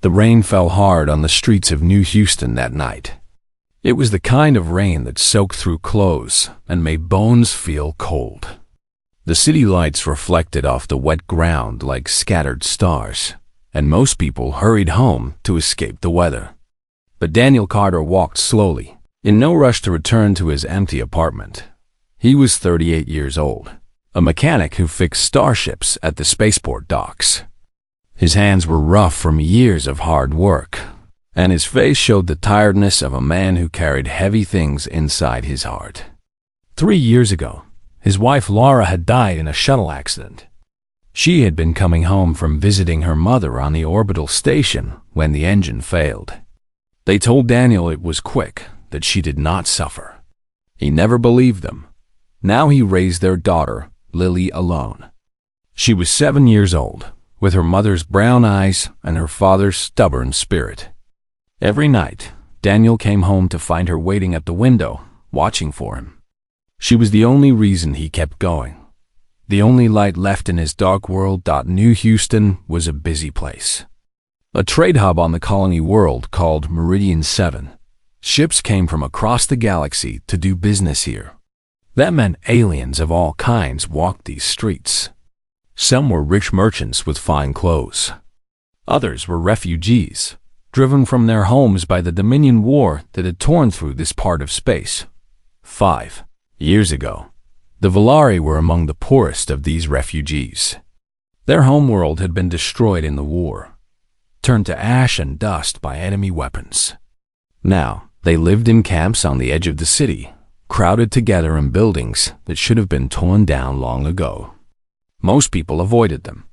The rain fell hard on the streets of New Houston that night. It was the kind of rain that soaked through clothes and made bones feel cold. The city lights reflected off the wet ground like scattered stars, and most people hurried home to escape the weather. But Daniel Carter walked slowly, in no rush to return to his empty apartment. He was 38 years old, a mechanic who fixed starships at the spaceport docks. His hands were rough from years of hard work, and his face showed the tiredness of a man who carried heavy things inside his heart. 3 years ago, his wife Laura had died in a shuttle accident. She had been coming home from visiting her mother on the orbital station when the engine failed. They told Daniel it was quick, that she did not suffer. He never believed them. Now he raised their daughter, Lily, alone. She was 7 years old, with her mother's brown eyes and her father's stubborn spirit. Every night, Daniel came home to find her waiting at the window, watching for him. She was the only reason he kept going. The only light left in his dark world. New Houston was a busy place. A trade hub on the colony world called Meridian 7. Ships came from across the galaxy to do business here. That meant aliens of all kinds walked these streets. Some were rich merchants with fine clothes. Others were refugees, driven from their homes by the Dominion War that had torn through this part of space. 5 years ago, the Volari were among the poorest of these refugees. Their homeworld had been destroyed in the war, turned to ash and dust by enemy weapons. Now, they lived in camps on the edge of the city, crowded together in buildings that should have been torn down long ago. Most people avoided them.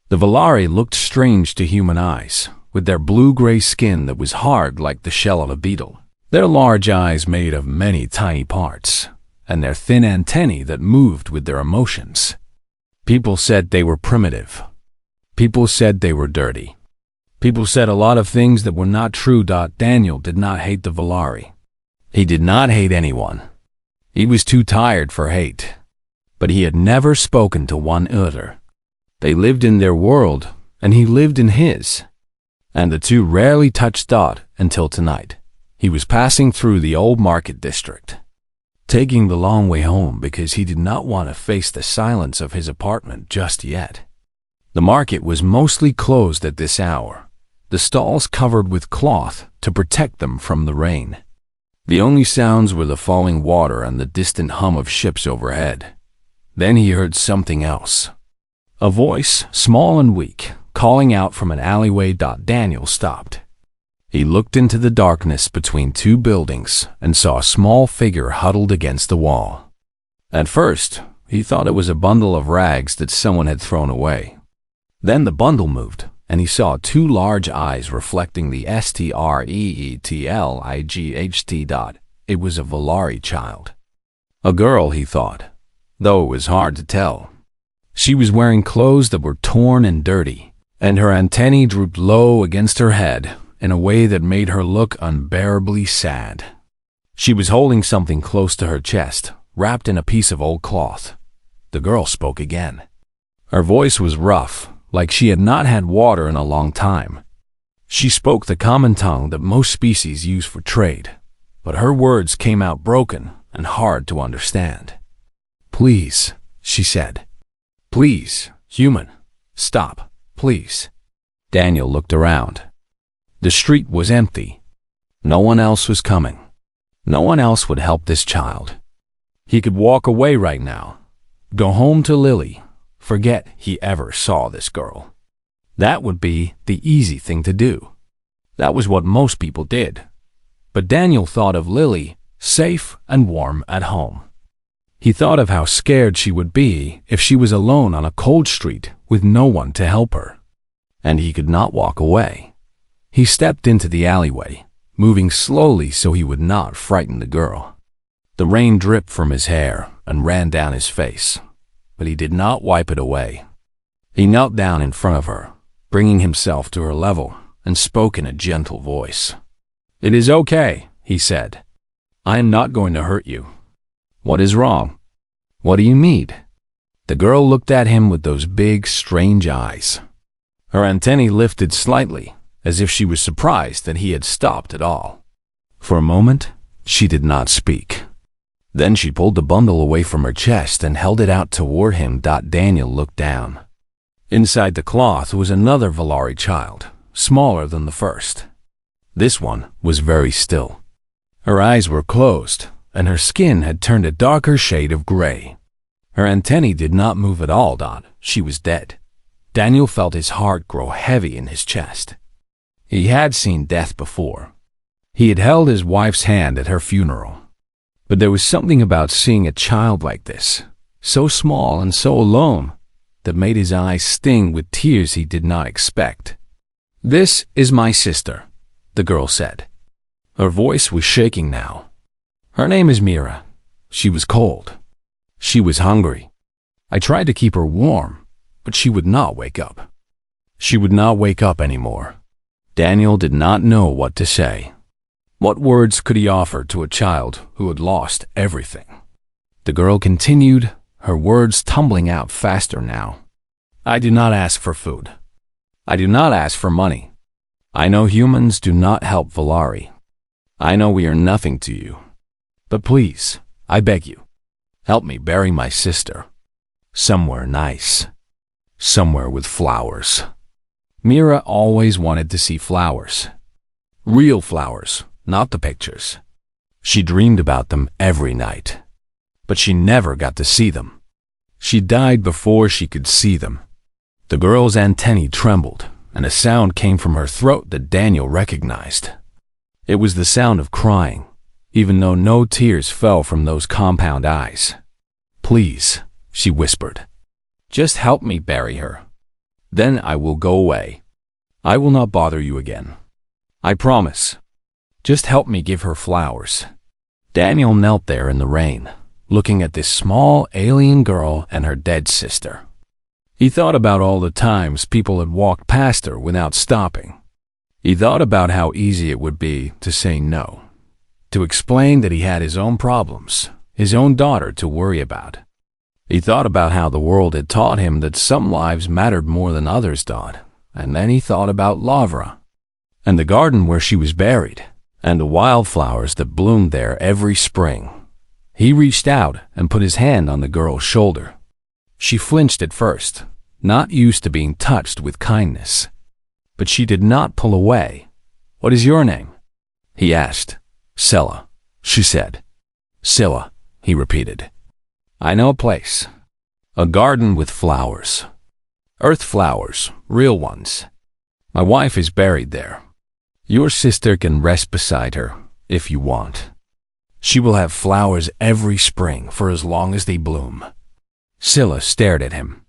The Volari looked strange to human eyes, with their blue-gray skin that was hard like the shell of a beetle, their large eyes made of many tiny parts, and their thin antennae that moved with their emotions. People said they were primitive. People said they were dirty. People said a lot of things that were not true. Daniel did not hate the Volari. He did not hate anyone. He was too tired for hate. But he had never spoken to one other. They lived in their world, and he lived in his. And the two rarely touched until tonight. He was passing through the old market district, taking the long way home because he did not want to face the silence of his apartment just yet. The market was mostly closed at this hour, the stalls covered with cloth to protect them from the rain. The only sounds were the falling water and the distant hum of ships overhead. Then he heard something else. A voice, small and weak, calling out from an alleyway. Daniel stopped. He looked into the darkness between two buildings and saw a small figure huddled against the wall. At first, he thought it was a bundle of rags that someone had thrown away. Then the bundle moved, and he saw two large eyes reflecting the STREETLIGHT. It was a Volari child. A girl, he thought, though it was hard to tell. She was wearing clothes that were torn and dirty, and her antennae drooped low against her head in a way that made her look unbearably sad. She was holding something close to her chest, wrapped in a piece of old cloth. The girl spoke again. Her voice was rough, like she had not had water in a long time. She spoke the common tongue that most species use for trade, but her words came out broken and hard to understand. "Please," she said. "Please, human, stop, please." Daniel looked around. The street was empty. No one else was coming. No one else would help this child. He could walk away right now, go home to Lily, forget he ever saw this girl. That would be the easy thing to do. That was what most people did. But Daniel thought of Lily, safe and warm at home. He thought of how scared she would be if she was alone on a cold street with no one to help her. And he could not walk away. He stepped into the alleyway, moving slowly so he would not frighten the girl. The rain dripped from his hair and ran down his face, but he did not wipe it away. He knelt down in front of her, bringing himself to her level, and spoke in a gentle voice. "It is okay," he said. "I am not going to hurt you. What is wrong? What do you need?" The girl looked at him with those big, strange eyes. Her antennae lifted slightly, as if she was surprised that he had stopped at all. For a moment, she did not speak. Then she pulled the bundle away from her chest and held it out toward him. Daniel looked down. Inside the cloth was another Valari child, smaller than the first. This one was very still. Her eyes were closed, and her skin had turned a darker shade of gray. Her antennae did not move at all. She was dead. Daniel felt his heart grow heavy in his chest. He had seen death before. He had held his wife's hand at her funeral. But there was something about seeing a child like this, so small and so alone, that made his eyes sting with tears he did not expect. "This is my sister," the girl said. Her voice was shaking now. "Her name is Mira. She was cold. She was hungry. I tried to keep her warm, but she would not wake up. She would not wake up anymore." Daniel did not know what to say. What words could he offer to a child who had lost everything? The girl continued, her words tumbling out faster now. "I do not ask for food. I do not ask for money. I know humans do not help Valari. I know we are nothing to you. But please, I beg you, help me bury my sister. Somewhere nice. Somewhere with flowers." Mira always wanted to see flowers. Real flowers, not the pictures. She dreamed about them every night. But she never got to see them. She died before she could see them. The girl's antennae trembled, and a sound came from her throat that Daniel recognized. It was the sound of crying, even though no tears fell from those compound eyes. "Please," she whispered. "Just help me bury her. Then I will go away. I will not bother you again. I promise. Just help me give her flowers." Daniel knelt there in the rain, looking at this small alien girl and her dead sister. He thought about all the times people had walked past her without stopping. He thought about how easy it would be to say no, to explain that he had his own problems, his own daughter to worry about. He thought about how the world had taught him that some lives mattered more than others did, and then he thought about Lavra, and the garden where she was buried, and the wildflowers that bloomed there every spring. He reached out and put his hand on the girl's shoulder. She flinched at first, not used to being touched with kindness. But she did not pull away. "What is your name?" he asked. "Scylla," she said. "Scylla," he repeated. "I know a place. A garden with flowers. Earth flowers, real ones. My wife is buried there. Your sister can rest beside her, if you want. She will have flowers every spring for as long as they bloom." Scylla stared at him.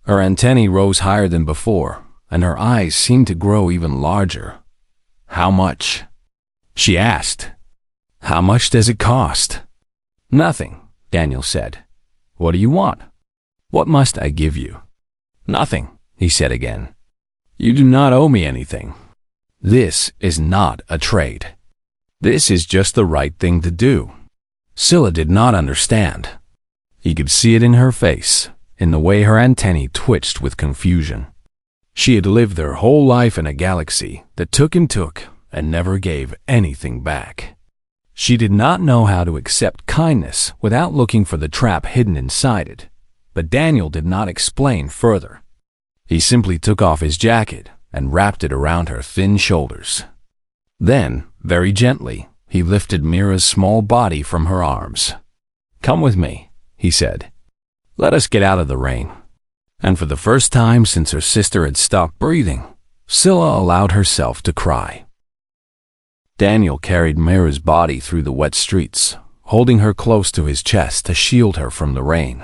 Her antennae rose higher than before, and her eyes seemed to grow even larger. "How much?" she asked. "How much does it cost?" "Nothing," Daniel said. "What do you want? What must I give you?" "Nothing," he said again. "You do not owe me anything. This is not a trade. This is just the right thing to do." Scylla did not understand. He could see it in her face, in the way her antennae twitched with confusion. She had lived her whole life in a galaxy that took and never gave anything back. She did not know how to accept kindness without looking for the trap hidden inside it, but Daniel did not explain further. He simply took off his jacket and wrapped it around her thin shoulders. Then, very gently, he lifted Mira's small body from her arms. "Come with me," he said. "Let us get out of the rain." And for the first time since her sister had stopped breathing, Scylla allowed herself to cry. Daniel carried Mira's body through the wet streets, holding her close to his chest to shield her from the rain.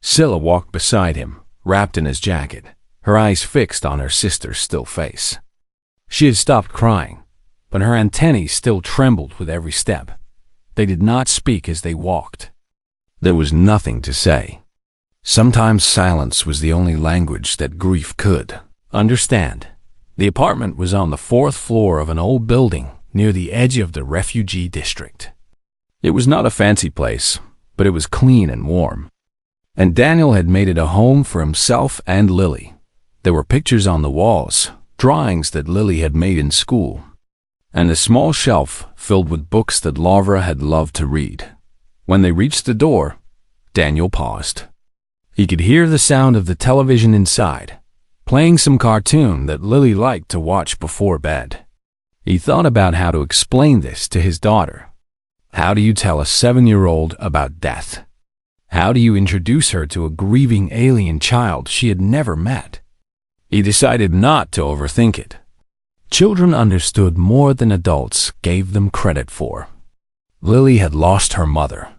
Scylla walked beside him, wrapped in his jacket, her eyes fixed on her sister's still face. She had stopped crying, but her antennae still trembled with every step. They did not speak as they walked. There was nothing to say. Sometimes silence was the only language that grief could understand. The apartment was on the 4th floor of an old building near the edge of the refugee district. It was not a fancy place, but it was clean and warm. And Daniel had made it a home for himself and Lily. There were pictures on the walls, drawings that Lily had made in school, and a small shelf filled with books that Laura had loved to read. When they reached the door, Daniel paused. He could hear the sound of the television inside, playing some cartoon that Lily liked to watch before bed. He thought about how to explain this to his daughter. How do you tell a 7-year-old about death? How do you introduce her to a grieving alien child she had never met? He decided not to overthink it. Children understood more than adults gave them credit for. Lily had lost her mother.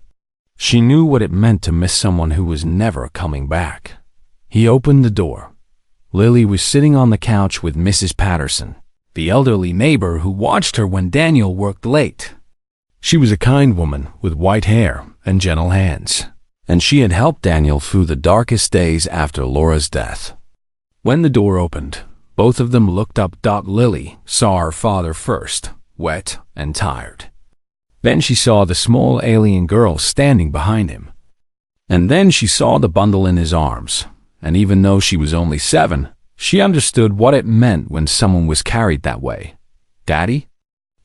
She knew what it meant to miss someone who was never coming back. He opened the door. Lily was sitting on the couch with Mrs. Patterson, the elderly neighbor who watched her when Daniel worked late. She was a kind woman with white hair and gentle hands, and she had helped Daniel through the darkest days after Laura's death. When the door opened, both of them looked up. Lily saw her father first, wet and tired. Then she saw the small alien girl standing behind him. And then she saw the bundle in his arms, and even though she was only 7, she understood what it meant when someone was carried that way. "Daddy?"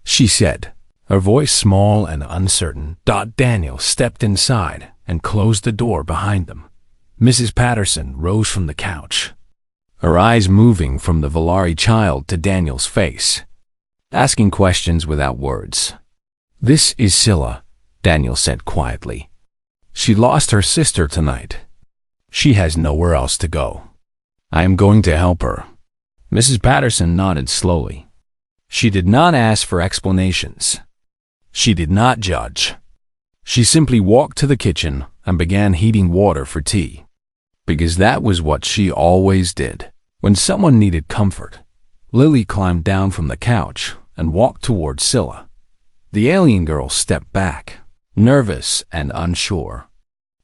she said, her voice small and uncertain. Daniel stepped inside and closed the door behind them. Mrs. Patterson rose from the couch, her eyes moving from the Valari child to Daniel's face, asking questions without words. "This is Scylla," Daniel said quietly. "She lost her sister tonight. She has nowhere else to go. I am going to help her." Mrs. Patterson nodded slowly. She did not ask for explanations. She did not judge. She simply walked to the kitchen and began heating water for tea, because that was what she always did when someone needed comfort. Lily climbed down from the couch and walked toward Scylla. The alien girl stepped back, nervous and unsure.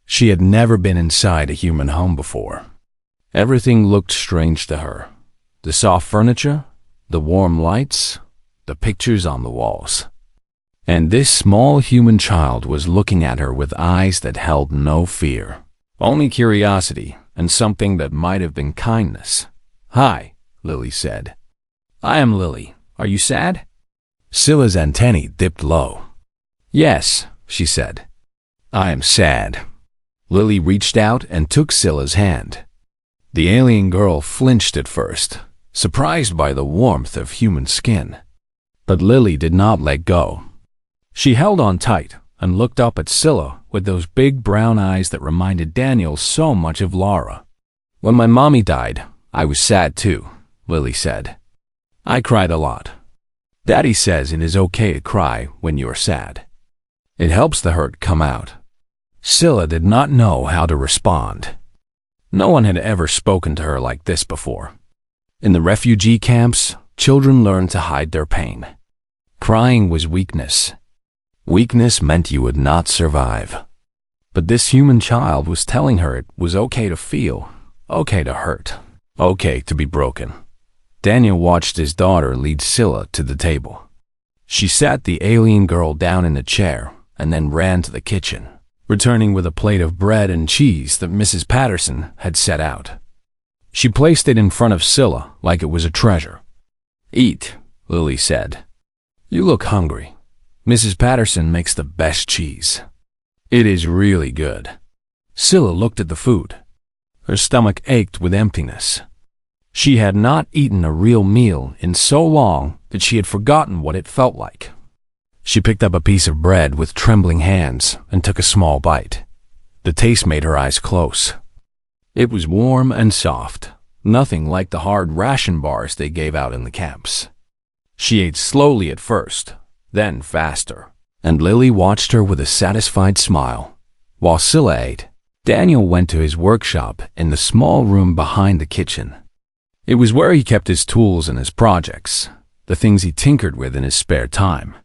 She had never been inside a human home before. Everything looked strange to her. The soft furniture, the warm lights, the pictures on the walls. And this small human child was looking at her with eyes that held no fear, only curiosity and something that might have been kindness. "Hi," Lily said. "I am Lily. Are you sad?" Scylla's antennae dipped low. "Yes," she said. "I am sad." Lily reached out and took Scylla's hand. The alien girl flinched at first, surprised by the warmth of human skin. But Lily did not let go. She held on tight and looked up at Scylla with those big brown eyes that reminded Daniel so much of Laura. "When my mommy died, I was sad too," Lily said. "I cried a lot. Daddy says it is okay to cry when you're sad. It helps the hurt come out." Scylla did not know how to respond. No one had ever spoken to her like this before. In the refugee camps, children learned to hide their pain. Crying was weakness. Weakness meant you would not survive. But this human child was telling her it was okay to feel, okay to hurt, okay to be broken. Daniel watched his daughter lead Scylla to the table. She sat the alien girl down in a chair and then ran to the kitchen, returning with a plate of bread and cheese that Mrs. Patterson had set out. She placed it in front of Scylla like it was a treasure. "Eat," Lily said. "You look hungry. Mrs. Patterson makes the best cheese. It is really good." Scylla looked at the food. Her stomach ached with emptiness. She had not eaten a real meal in so long that she had forgotten what it felt like. She picked up a piece of bread with trembling hands and took a small bite. The taste made her eyes close. It was warm and soft, nothing like the hard ration bars they gave out in the camps. She ate slowly at first, then faster, and Lily watched her with a satisfied smile. While Scylla ate, Daniel went to his workshop in the small room behind the kitchen. It was where he kept his tools and his projects, the things he tinkered with in his spare time.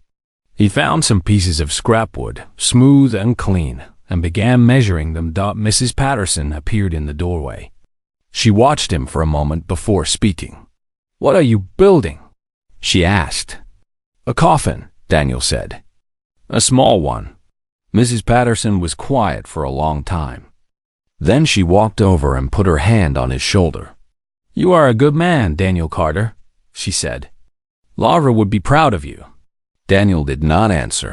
He found some pieces of scrap wood, smooth and clean, and began measuring them. Mrs. Patterson appeared in the doorway. She watched him for a moment before speaking. "What are you building?" she asked. "A coffin," Daniel said. "A small one." Mrs. Patterson was quiet for a long time. Then she walked over and put her hand on his shoulder. "You are a good man, Daniel Carter," she said. "Lara would be proud of you." Daniel did not answer.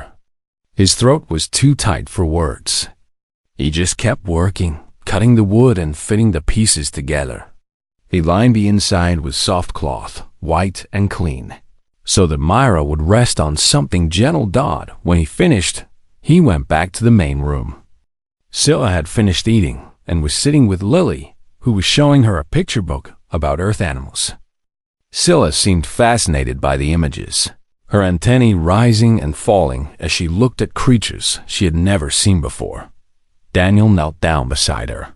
His throat was too tight for words. He just kept working, cutting the wood and fitting the pieces together. He lined the inside with soft cloth, white and clean, so that Myra would rest on something gentle. When he finished, he went back to the main room. Scylla had finished eating and was sitting with Lily, who was showing her a picture book about Earth animals. Scylla seemed fascinated by the images, her antennae rising and falling as she looked at creatures she had never seen before. Daniel knelt down beside her.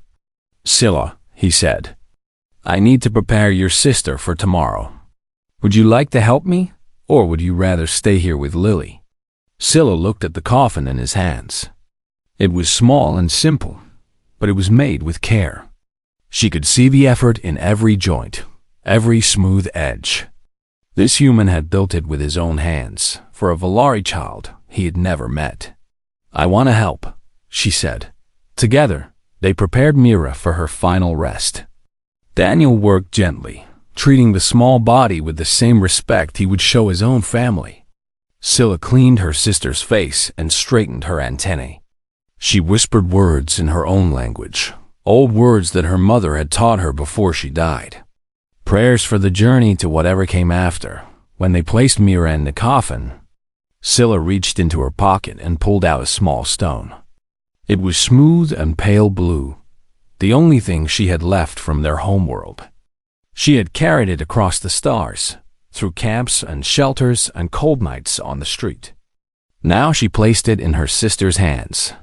"Scylla," he said, "I need to prepare your sister for tomorrow. Would you like to help me, or would you rather stay here with Lily?" Scylla looked at the coffin in his hands. It was small and simple, but it was made with care. She could see the effort in every joint, every smooth edge. This human had built it with his own hands for a Valari child he had never met. "I want to help," she said. Together, they prepared Mira for her final rest. Daniel worked gently, treating the small body with the same respect he would show his own family. Scylla cleaned her sister's face and straightened her antennae. She whispered words in her own language, old words that her mother had taught her before she died. Prayers for the journey to whatever came after. When they placed Mira in the coffin, Scylla reached into her pocket and pulled out a small stone. It was smooth and pale blue, the only thing she had left from their homeworld. She had carried it across the stars, through camps and shelters and cold nights on the street. Now she placed it in her sister's hands.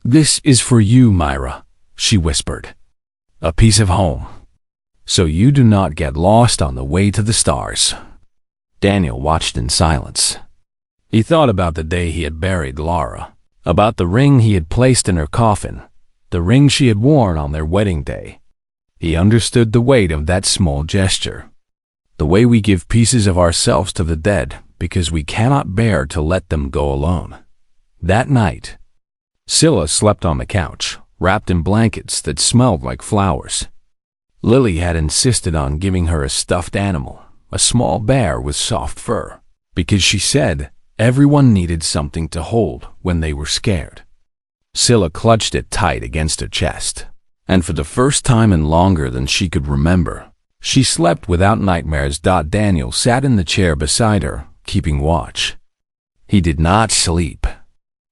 "This is for you, Myra," she whispered. "A piece of home, so you do not get lost on the way to the stars." Daniel watched in silence. He thought about the day he had buried Lara, about the ring he had placed in her coffin, the ring she had worn on their wedding day. He understood the weight of that small gesture, the way we give pieces of ourselves to the dead because we cannot bear to let them go alone. That night, Scylla slept on the couch, wrapped in blankets that smelled like flowers. Lily had insisted on giving her a stuffed animal, a small bear with soft fur, because she said everyone needed something to hold when they were scared. Scylla clutched it tight against her chest, and for the first time in longer than she could remember, she slept without nightmares. Daniel sat in the chair beside her, keeping watch. He did not sleep.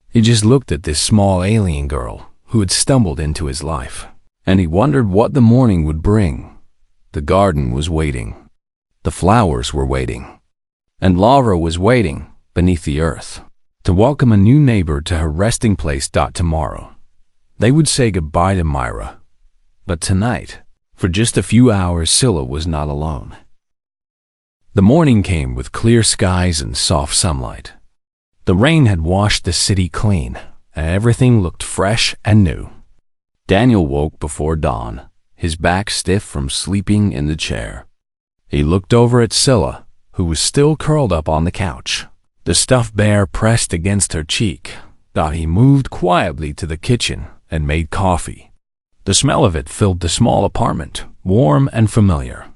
He just looked at this small alien girl who had stumbled into his life, and he wondered what the morning would bring. The garden was waiting. The flowers were waiting. And Lara was waiting beneath the earth to welcome a new neighbor to her resting place. Tomorrow, they would say goodbye to Myra. But tonight, for just a few hours, Scylla was not alone. The morning came with clear skies and soft sunlight. The rain had washed the city clean, and everything looked fresh and new. Daniel woke before dawn, his back stiff from sleeping in the chair. He looked over at Scylla, who was still curled up on the couch, the stuffed bear pressed against her cheek. He moved quietly to the kitchen and made coffee. The smell of it filled the small apartment, warm and familiar.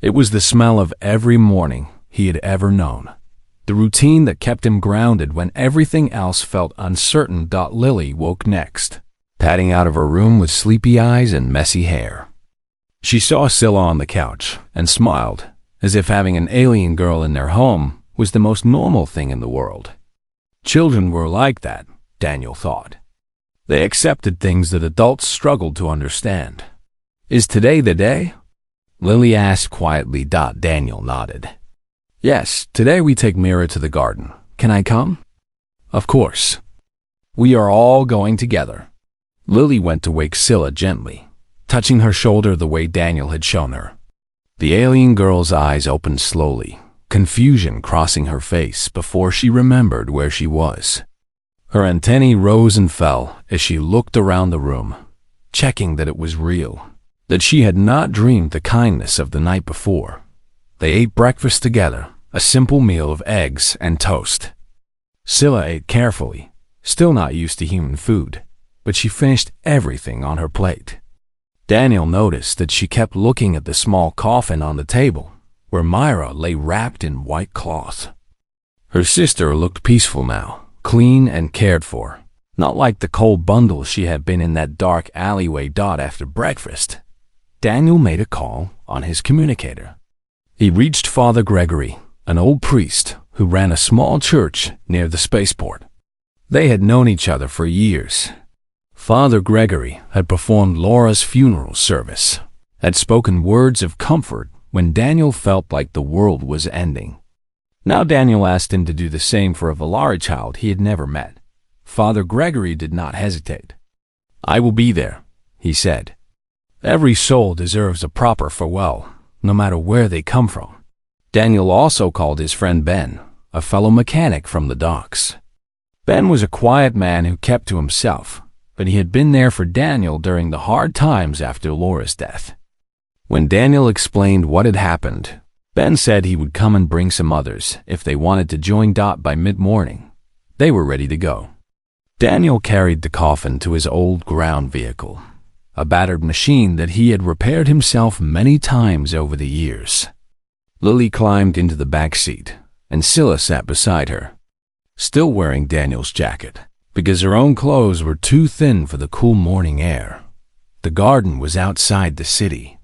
It was the smell of every morning he had ever known, the routine that kept him grounded when everything else felt uncertain. Lily woke next, padding out of her room with sleepy eyes and messy hair. She saw Scylla on the couch and smiled, as if having an alien girl in their home was the most normal thing in the world. Children were like that, Daniel thought. They accepted things that adults struggled to understand. "Is today the day?" Lily asked quietly. Daniel nodded. "Yes, today we take Mira to the garden. Can I come?" "Of course. We are all going together." Lily went to wake Scylla gently, touching her shoulder the way Daniel had shown her. The alien girl's eyes opened slowly, confusion crossing her face before she remembered where she was. Her antennae rose and fell as she looked around the room, checking that it was real, that she had not dreamed the kindness of the night before. They ate breakfast together, a simple meal of eggs and toast. Scylla ate carefully, still not used to human food, but she finished everything on her plate. Daniel noticed that she kept looking at the small coffin on the table, where Myra lay wrapped in white cloth. Her sister looked peaceful now, clean and cared for, not like the cold bundle she had been in that dark alleyway after breakfast. Daniel made a call on his communicator. He reached Father Gregory, an old priest who ran a small church near the spaceport. They had known each other for years. Father Gregory had performed Laura's funeral service, had spoken words of comfort when Daniel felt like the world was ending. Now Daniel asked him to do the same for a Valari child he had never met. Father Gregory did not hesitate. "I will be there," he said. "Every soul deserves a proper farewell, no matter where they come from." Daniel also called his friend Ben, a fellow mechanic from the docks. Ben was a quiet man who kept to himself, but he had been there for Daniel during the hard times after Laura's death. When Daniel explained what had happened, Ben said he would come and bring some others if they wanted to join Dot by mid-morning. They were ready to go. Daniel carried the coffin to his old ground vehicle, a battered machine that he had repaired himself many times over the years. Lily climbed into the back seat, and Scylla sat beside her, still wearing Daniel's jacket, because her own clothes were too thin for the cool morning air. The garden was outside the city,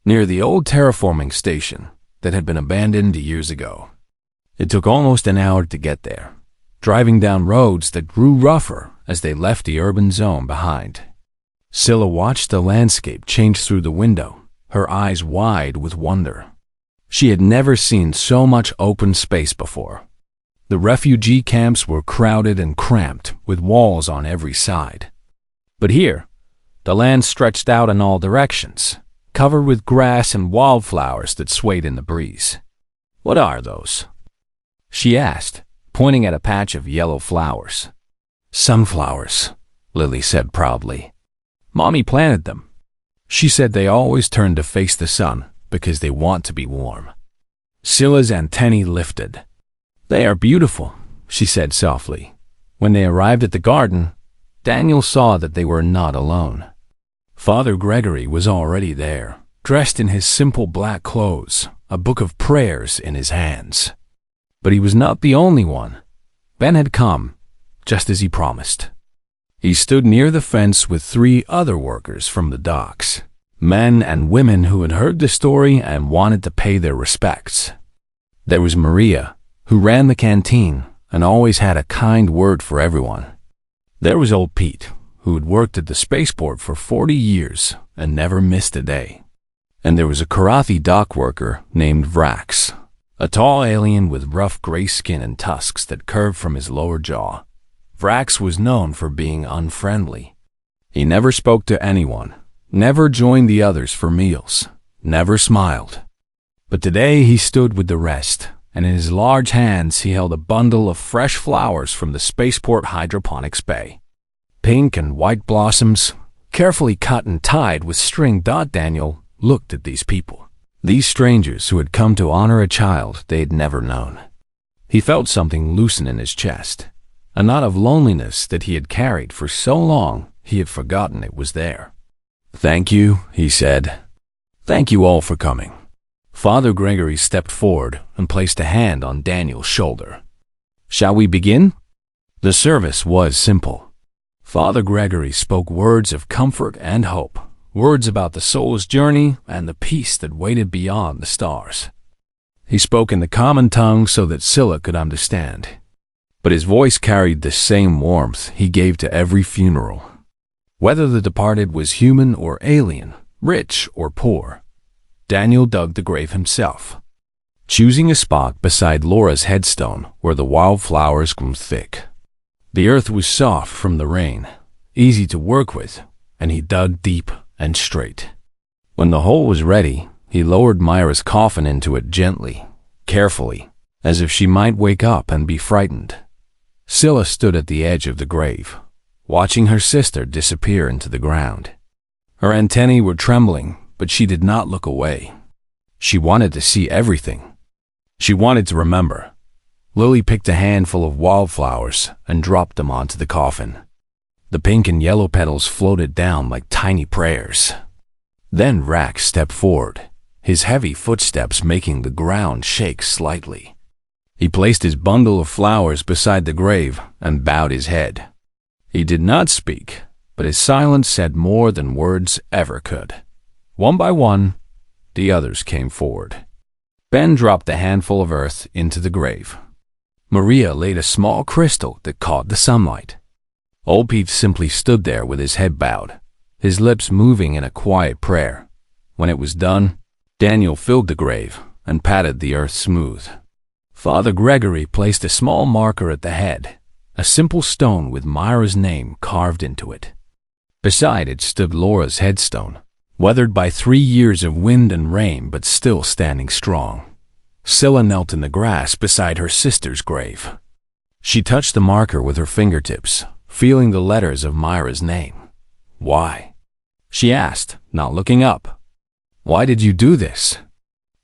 near the old terraforming station that had been abandoned years ago. It took almost an hour to get there, driving down roads that grew rougher as they left the urban zone behind. Scylla watched the landscape change through the window, her eyes wide with wonder. She had never seen so much open space before. The refugee camps were crowded and cramped, with walls on every side. But here, the land stretched out in all directions, covered with grass and wildflowers that swayed in the breeze. "What are those?" she asked, pointing at a patch of yellow flowers. "Sunflowers," Lily said proudly. "Mommy planted them. She said they always turn to face the sun because they want to be warm." Scylla's antennae lifted. "They are beautiful," she said softly. When they arrived at the garden, Daniel saw that they were not alone. Father Gregory was already there, dressed in his simple black clothes, a book of prayers in his hands. But he was not the only one. Ben had come, just as he promised. He stood near the fence with 3 other workers from the docks, men and women who had heard the story and wanted to pay their respects. There was Maria, who ran the canteen and always had a kind word for everyone. There was old Pete, who had worked at the spaceport for 40 years and never missed a day. And there was a Karathi dock worker named Vrax, a tall alien with rough gray skin and tusks that curved from his lower jaw. Vrax was known for being unfriendly. He never spoke to anyone, never joined the others for meals, never smiled. But today he stood with the rest, and in his large hands he held a bundle of fresh flowers from the spaceport hydroponics bay. Pink and white blossoms, carefully cut and tied with string. Daniel looked at these people, these strangers who had come to honor a child they had never known. He felt something loosen in his chest, a knot of loneliness that he had carried for so long he had forgotten it was there. "Thank you," he said. "Thank you all for coming." Father Gregory stepped forward and placed a hand on Daniel's shoulder. "Shall we begin?" The service was simple. Father Gregory spoke words of comfort and hope, words about the soul's journey and the peace that waited beyond the stars. He spoke in the common tongue so that Scylla could understand, but his voice carried the same warmth he gave to every funeral. Whether the departed was human or alien, rich or poor, Daniel dug the grave himself, choosing a spot beside Laura's headstone where the wildflowers grew thick. The earth was soft from the rain, easy to work with, and he dug deep and straight. When the hole was ready, he lowered Myra's coffin into it gently, carefully, as if she might wake up and be frightened. Scylla stood at the edge of the grave, watching her sister disappear into the ground. Her antennae were trembling, but she did not look away. She wanted to see everything. She wanted to remember. Lily picked a handful of wildflowers and dropped them onto the coffin. The pink and yellow petals floated down like tiny prayers. Then Rax stepped forward, his heavy footsteps making the ground shake slightly. He placed his bundle of flowers beside the grave and bowed his head. He did not speak, but his silence said more than words ever could. One by one, the others came forward. Ben dropped a handful of earth into the grave. Maria laid a small crystal that caught the sunlight. Old Pete simply stood there with his head bowed, his lips moving in a quiet prayer. When it was done, Daniel filled the grave and patted the earth smooth. Father Gregory placed a small marker at the head, a simple stone with Myra's name carved into it. Beside it stood Laura's headstone, weathered by 3 years of wind and rain but still standing strong. Scylla knelt in the grass beside her sister's grave. She touched the marker with her fingertips, feeling the letters of Myra's name. "Why?" she asked, not looking up. "Why did you do this?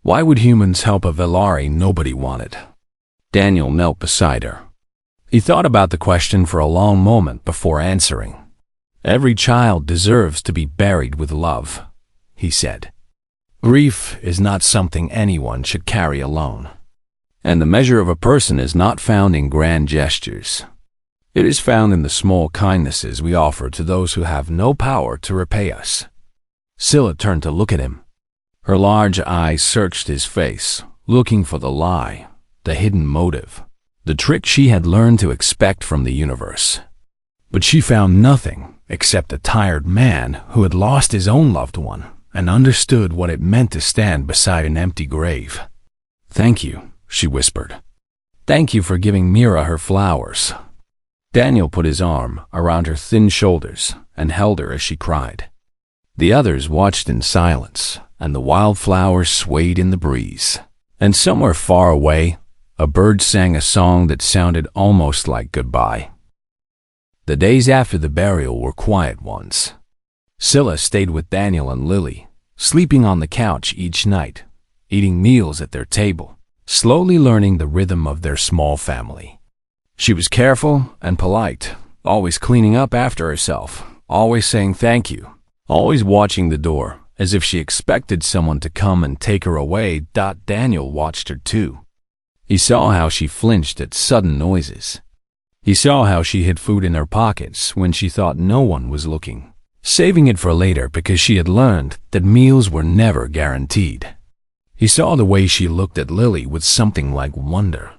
Why would humans help a Velari nobody wanted?" Daniel knelt beside her. He thought about the question for a long moment before answering. "Every child deserves to be buried with love," he said. "Grief is not something anyone should carry alone. And the measure of a person is not found in grand gestures. It is found in the small kindnesses we offer to those who have no power to repay us." Scylla turned to look at him. Her large eyes searched his face, looking for the lie, the hidden motive, the trick she had learned to expect from the universe. But she found nothing except a tired man who had lost his own loved one and understood what it meant to stand beside an empty grave. "Thank you," she whispered. "Thank you for giving Mira her flowers." Daniel put his arm around her thin shoulders and held her as she cried. The others watched in silence, and the wildflowers swayed in the breeze. And somewhere far away, a bird sang a song that sounded almost like goodbye. The days after the burial were quiet ones. Scylla stayed with Daniel and Lily, sleeping on the couch each night, eating meals at their table, slowly learning the rhythm of their small family. She was careful and polite, always cleaning up after herself, always saying thank you, always watching the door, as if she expected someone to come and take her away. Daniel watched her too. He saw how she flinched at sudden noises. He saw how she hid food in her pockets when she thought no one was looking, saving it for later because she had learned that meals were never guaranteed. He saw the way she looked at Lily with something like wonder,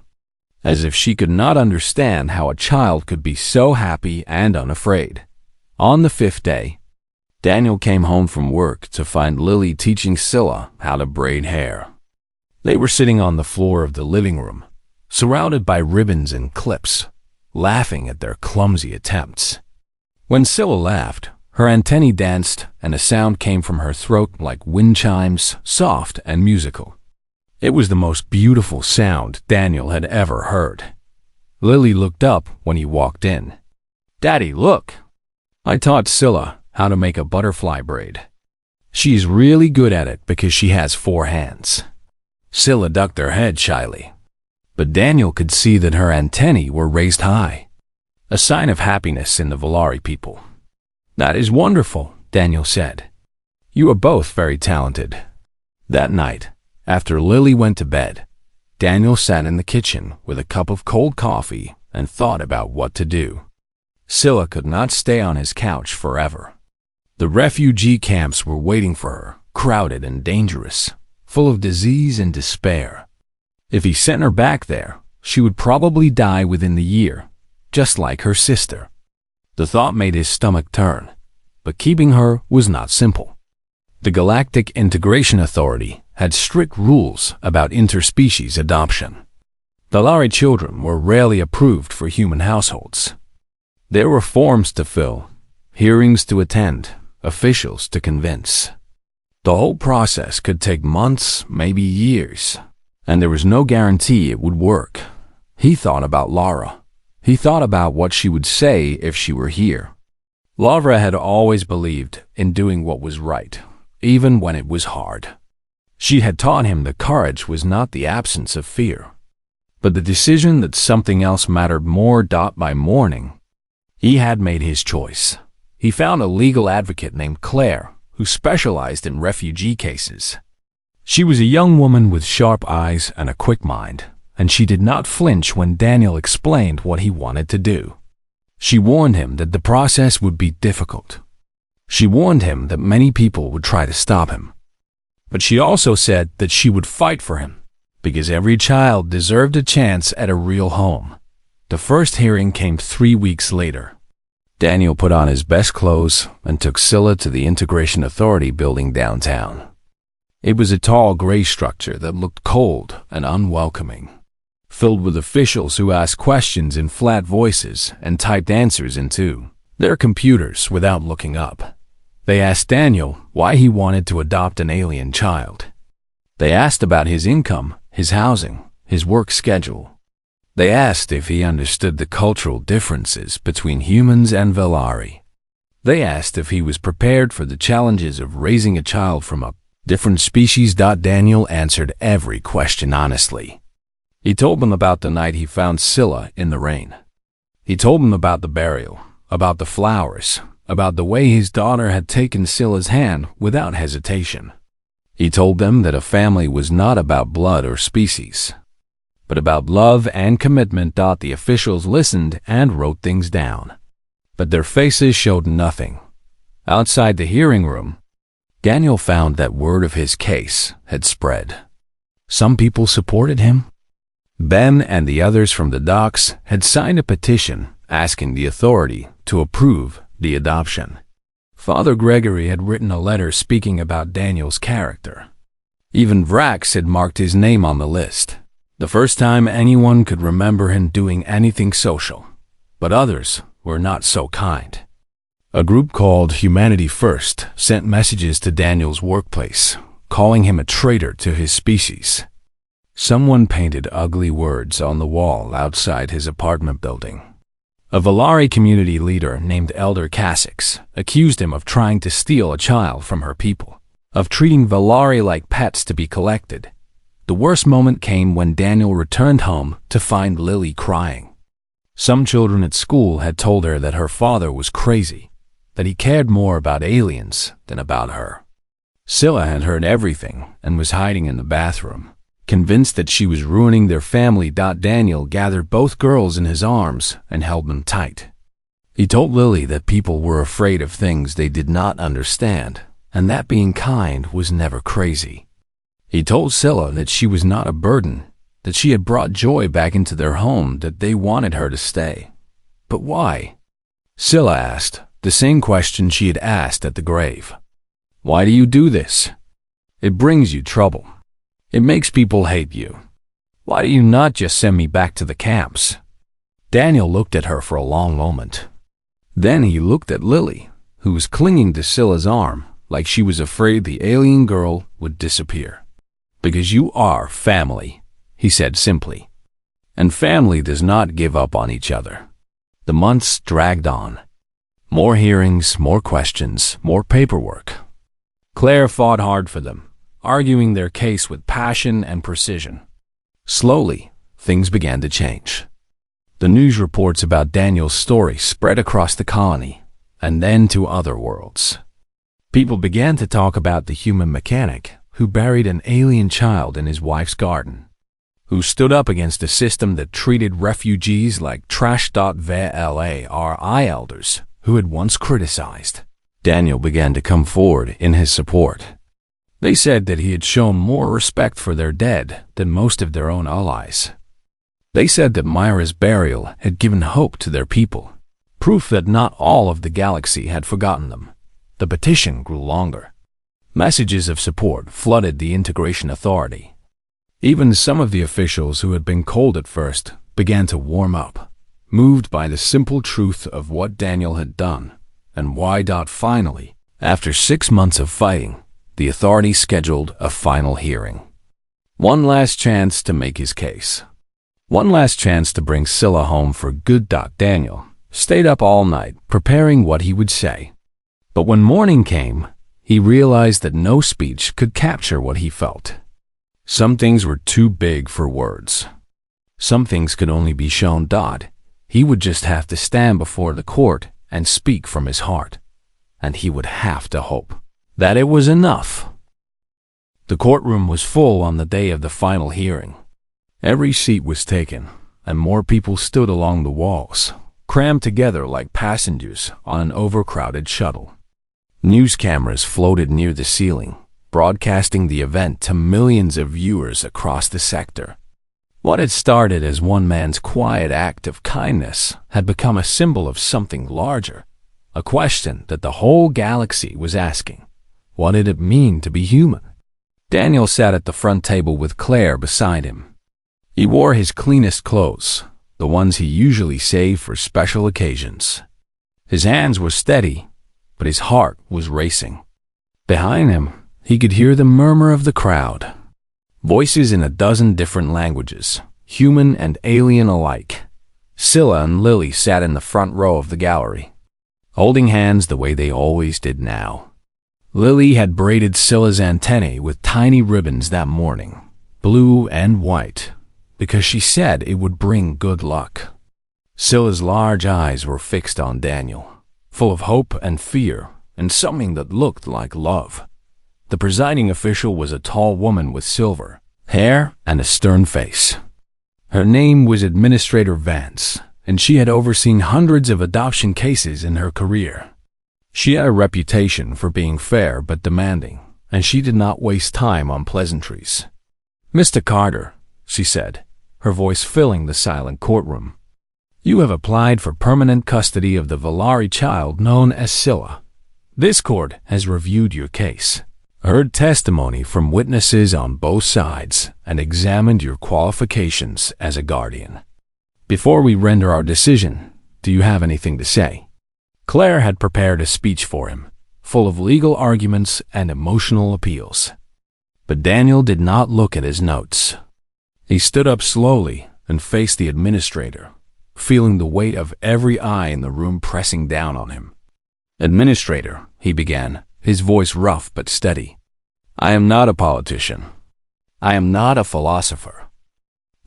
as if she could not understand how a child could be so happy and unafraid. On the 5th day, Daniel came home from work to find Lily teaching Scylla how to braid hair. They were sitting on the floor of the living room, surrounded by ribbons and clips, laughing at their clumsy attempts. When Scylla laughed, her antennae danced and a sound came from her throat like wind chimes, soft and musical. It was the most beautiful sound Daniel had ever heard. Lily looked up when he walked in. "Daddy, look! I taught Scylla how to make a butterfly braid. She's really good at it because she has 4 hands." Scylla ducked her head shyly, but Daniel could see that her antennae were raised high, a sign of happiness in the Velari people. "That is wonderful," Daniel said. "You are both very talented." That night, after Lily went to bed, Daniel sat in the kitchen with a cup of cold coffee and thought about what to do. Scylla could not stay on his couch forever. The refugee camps were waiting for her, crowded and dangerous, full of disease and despair. If he sent her back there, she would probably die within the year, just like her sister. The thought made his stomach turn, but keeping her was not simple. The Galactic Integration Authority had strict rules about interspecies adoption. Velari children were rarely approved for human households. There were forms to fill, hearings to attend, officials to convince. The whole process could take months, maybe years, and there was no guarantee it would work. He thought about Lara. He thought about what she would say if she were here. Lara had always believed in doing what was right, even when it was hard. She had taught him that courage was not the absence of fear, but the decision that something else mattered more. By morning, he had made his choice. He found a legal advocate named Claire who specialized in refugee cases. She was a young woman with sharp eyes and a quick mind, and she did not flinch when Daniel explained what he wanted to do. She warned him that the process would be difficult. She warned him that many people would try to stop him. But she also said that she would fight for him, because every child deserved a chance at a real home. The first hearing came 3 weeks later. Daniel put on his best clothes and took Scylla to the Integration Authority building downtown. It was a tall gray structure that looked cold and unwelcoming, filled with officials who asked questions in flat voices and typed answers into their computers without looking up. They asked Daniel why he wanted to adopt an alien child. They asked about his income, his housing, his work schedule. They asked if he understood the cultural differences between humans and Velari. They asked if he was prepared for the challenges of raising a child from a different species. Daniel answered every question honestly. He told them about the night he found Scylla in the rain. He told them about the burial, about the flowers, about the way his daughter had taken Scylla's hand without hesitation. He told them that a family was not about blood or species, but about love and commitment. The officials listened and wrote things down, but their faces showed nothing. Outside the hearing room, Daniel found that word of his case had spread. Some people supported him. Ben and the others from the docks had signed a petition asking the authority to approve the adoption. Father Gregory had written a letter speaking about Daniel's character. Even Vrax had marked his name on the list. The first time anyone could remember him doing anything social, but others were not so kind. A group called Humanity First sent messages to Daniel's workplace, calling him a traitor to his species. Someone painted ugly words on the wall outside his apartment building. A Velari community leader named Elder Cassix accused him of trying to steal a child from her people, of treating Velari like pets to be collected. The worst moment came when Daniel returned home to find Lily crying. Some children at school had told her that her father was crazy, that he cared more about aliens than about her. Scylla had heard everything and was hiding in the bathroom, convinced that she was ruining their family. Daniel gathered both girls in his arms and held them tight. He told Lily that people were afraid of things they did not understand, and that being kind was never crazy. He told Scylla that she was not a burden, that she had brought joy back into their home, that they wanted her to stay. But why? Scylla asked the same question she had asked at the grave. Why do you do this? It brings you trouble. It makes people hate you. Why do you not just send me back to the camps? Daniel looked at her for a long moment. Then he looked at Lily, who was clinging to Scylla's arm like she was afraid the alien girl would disappear. Because you are family, he said simply. And family does not give up on each other. The months dragged on. More hearings, more questions, more paperwork. Claire fought hard for them, arguing their case with passion and precision. Slowly, things began to change. The news reports about Daniel's story spread across the colony, and then to other worlds. People began to talk about the human mechanic who buried an alien child in his wife's garden, who stood up against a system that treated refugees like trash. Velari elders who had once criticized Daniel began to come forward in his support. They said that he had shown more respect for their dead than most of their own allies. They said that Myra's burial had given hope to their people, proof that not all of the galaxy had forgotten them. The petition grew longer. Messages of support flooded the Integration Authority. Even some of the officials who had been cold at first began to warm up, moved by the simple truth of what Daniel had done and why. Finally, after 6 months of fighting, the authority scheduled a final hearing. One last chance to make his case. One last chance to bring Scylla home for good. Daniel stayed up all night preparing what he would say. But when morning came, he realized that no speech could capture what he felt. Some things were too big for words. Some things could only be shown. He would just have to stand before the court and speak from his heart. And he would have to hope that it was enough. The courtroom was full on the day of the final hearing. Every seat was taken, and more people stood along the walls, crammed together like passengers on an overcrowded shuttle. News cameras floated near the ceiling, broadcasting the event to millions of viewers across the sector. What had started as one man's quiet act of kindness had become a symbol of something larger, a question that the whole galaxy was asking. What did it mean to be human? Daniel sat at the front table with Claire beside him. He wore his cleanest clothes, the ones he usually saved for special occasions. His hands were steady, but his heart was racing. Behind him, he could hear the murmur of the crowd. Voices in a dozen different languages, human and alien alike. Scylla and Lily sat in the front row of the gallery, holding hands the way they always did now. Lily had braided Scylla's antennae with tiny ribbons that morning, blue and white, because she said it would bring good luck. Scylla's large eyes were fixed on Daniel, full of hope and fear, and something that looked like love. The presiding official was a tall woman with silver hair and a stern face. Her name was Administrator Vance, and she had overseen hundreds of adoption cases in her career. She had a reputation for being fair but demanding, and she did not waste time on pleasantries. "Mr. Carter," she said, her voice filling the silent courtroom, "you have applied for permanent custody of the Valari child known as Scylla. This court has reviewed your case, heard testimony from witnesses on both sides, and examined your qualifications as a guardian. Before we render our decision, do you have anything to say?" Claire had prepared a speech for him, full of legal arguments and emotional appeals. But Daniel did not look at his notes. He stood up slowly and faced the administrator, feeling the weight of every eye in the room pressing down on him. "Administrator," he began, his voice rough but steady, "I am not a politician. I am not a philosopher.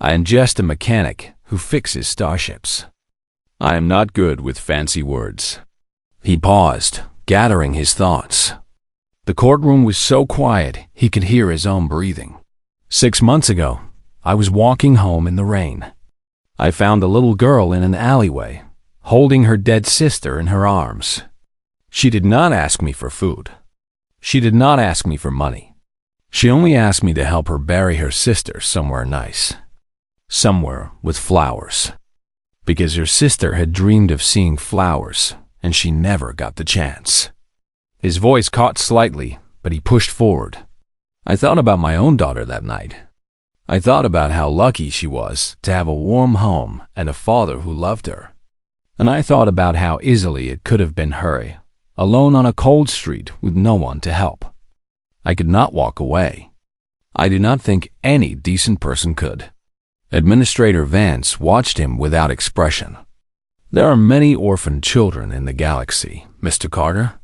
I am just a mechanic who fixes starships. I am not good with fancy words." He paused, gathering his thoughts. The courtroom was so quiet he could hear his own breathing. 6 months ago, I was walking home in the rain. I found a little girl in an alleyway, holding her dead sister in her arms. She did not ask me for food. She did not ask me for money. She only asked me to help her bury her sister somewhere nice, somewhere with flowers, because her sister had dreamed of seeing flowers, and she never got the chance. His voice caught slightly, but he pushed forward. I thought about my own daughter that night. I thought about how lucky she was to have a warm home and a father who loved her. And I thought about how easily it could have been her, alone on a cold street with no one to help. I could not walk away. I do not think any decent person could. Administrator Vance watched him without expression. "There are many orphaned children in the galaxy, Mr. Carter.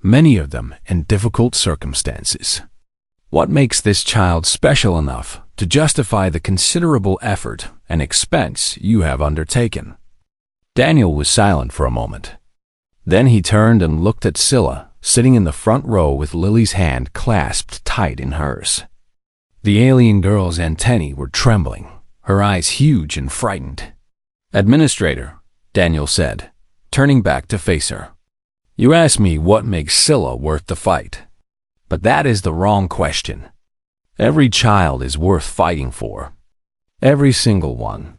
Many of them in difficult circumstances. What makes this child special enough to justify the considerable effort and expense you have undertaken?" Daniel was silent for a moment. Then he turned and looked at Scylla, sitting in the front row with Lily's hand clasped tight in hers. The alien girl's antennae were trembling, her eyes huge and frightened. "Administrator," Daniel said, turning back to face her, "you asked me what makes Scylla worth the fight. But that is the wrong question. Every child is worth fighting for. Every single one.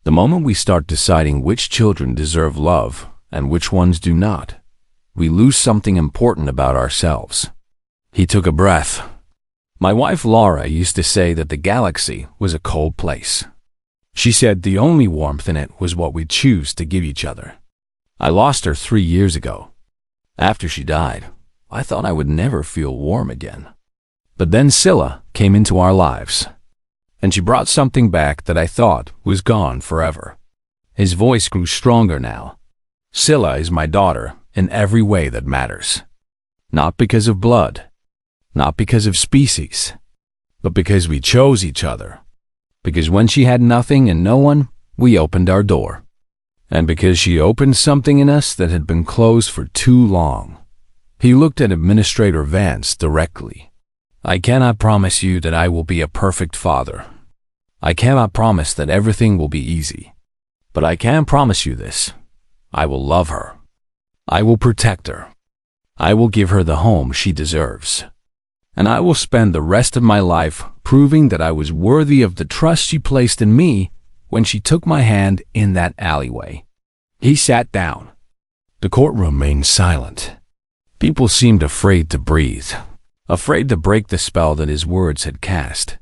The moment we start deciding which children deserve love and which ones do not, we lose something important about ourselves." He took a breath. "My wife Laura used to say that the galaxy was a cold place. She said the only warmth in it was what we choose to give each other. I lost her 3 years ago. After she died, I thought I would never feel warm again. But then Scylla came into our lives, and she brought something back that I thought was gone forever." His voice grew stronger now. "Scylla is my daughter in every way that matters. Not because of blood, not because of species, but because we chose each other. Because when she had nothing and no one, we opened our door. And because she opened something in us that had been closed for too long." He looked at Administrator Vance directly. I cannot promise you that I will be a perfect father. I cannot promise that everything will be easy. But I can promise you this. I will love her. I will protect her. I will give her the home she deserves. And I will spend the rest of my life proving that I was worthy of the trust she placed in me when she took my hand in that alleyway. He sat down. The courtroom remained silent. People seemed afraid to breathe, afraid to break the spell that his words had cast.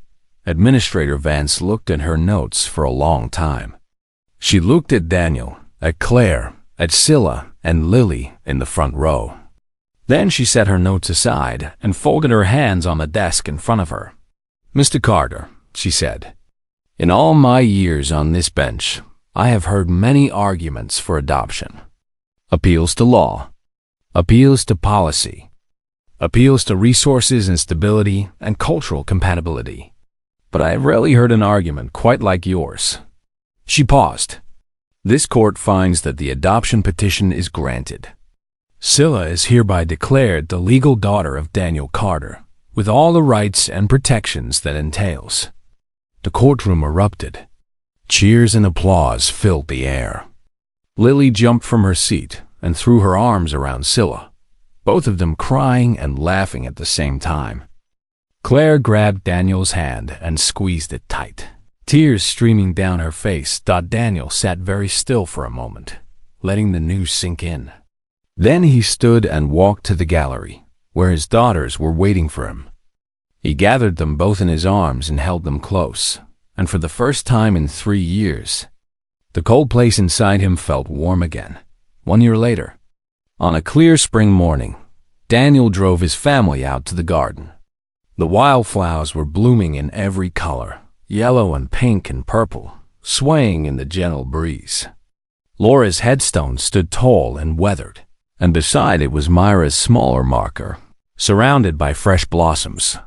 Administrator Vance looked at her notes for a long time. She looked at Daniel, at Claire, at Scylla, and Lily in the front row. Then she set her notes aside and folded her hands on the desk in front of her. "Mr. Carter," she said, "in all my years on this bench, I have heard many arguments for adoption. Appeals to law, appeals to policy, appeals to resources and stability and cultural compatibility. But I have rarely heard an argument quite like yours." She paused. "This court finds that the adoption petition is granted. Scylla is hereby declared the legal daughter of Daniel Carter, with all the rights and protections that entails." The courtroom erupted. Cheers and applause filled the air. Lily jumped from her seat and threw her arms around Scylla, both of them crying and laughing at the same time. Claire grabbed Daniel's hand and squeezed it tight, tears streaming down her face. Daniel sat very still for a moment, letting the news sink in. Then he stood and walked to the gallery, where his daughters were waiting for him. He gathered them both in his arms and held them close, and for the first time in 3 years, the cold place inside him felt warm again. 1 year later, on a clear spring morning, Daniel drove his family out to the garden. The wildflowers were blooming in every color, yellow and pink and purple, swaying in the gentle breeze. Laura's headstone stood tall and weathered, and beside it was Myra's smaller marker, surrounded by fresh blossoms.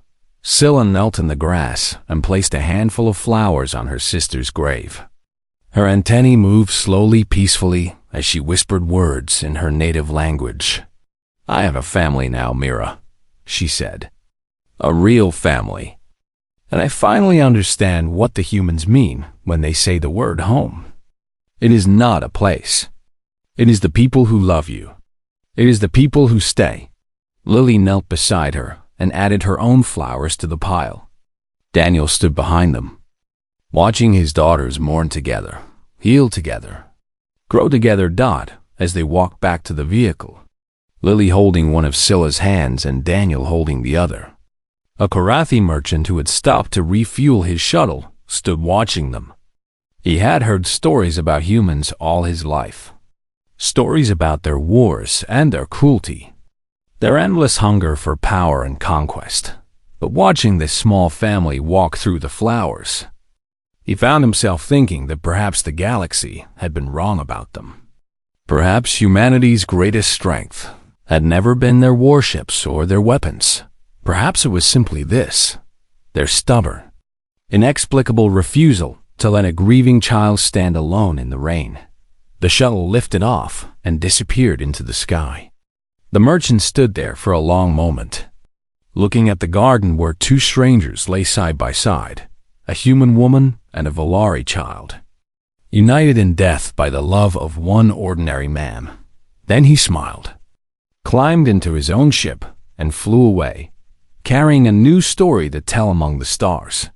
Scylla knelt in the grass and placed a handful of flowers on her sister's grave. Her antennae moved slowly, peacefully, as she whispered words in her native language. "I have a family now, Myra," she said. "A real family. And I finally understand what the humans mean when they say the word home. It is not a place. It is the people who love you. It is the people who stay." Lily knelt beside her and added her own flowers to the pile. Daniel stood behind them, watching his daughters mourn together, heal together, grow together. As they walked back to the vehicle, Lily holding one of Scylla's hands and Daniel holding the other. A Karathi merchant who had stopped to refuel his shuttle stood watching them. He had heard stories about humans all his life. Stories about their wars and their cruelty, their endless hunger for power and conquest. But watching this small family walk through the flowers, he found himself thinking that perhaps the galaxy had been wrong about them. Perhaps humanity's greatest strength had never been their warships or their weapons. Perhaps it was simply this: their stubborn, inexplicable refusal to let a grieving child stand alone in the rain. The shuttle lifted off and disappeared into the sky. The merchant stood there for a long moment, looking at the garden where 2 strangers lay side by side, a human woman and a Volari child, united in death by the love of one ordinary man. Then he smiled, climbed into his own ship, and flew away, carrying a new story to tell among the stars.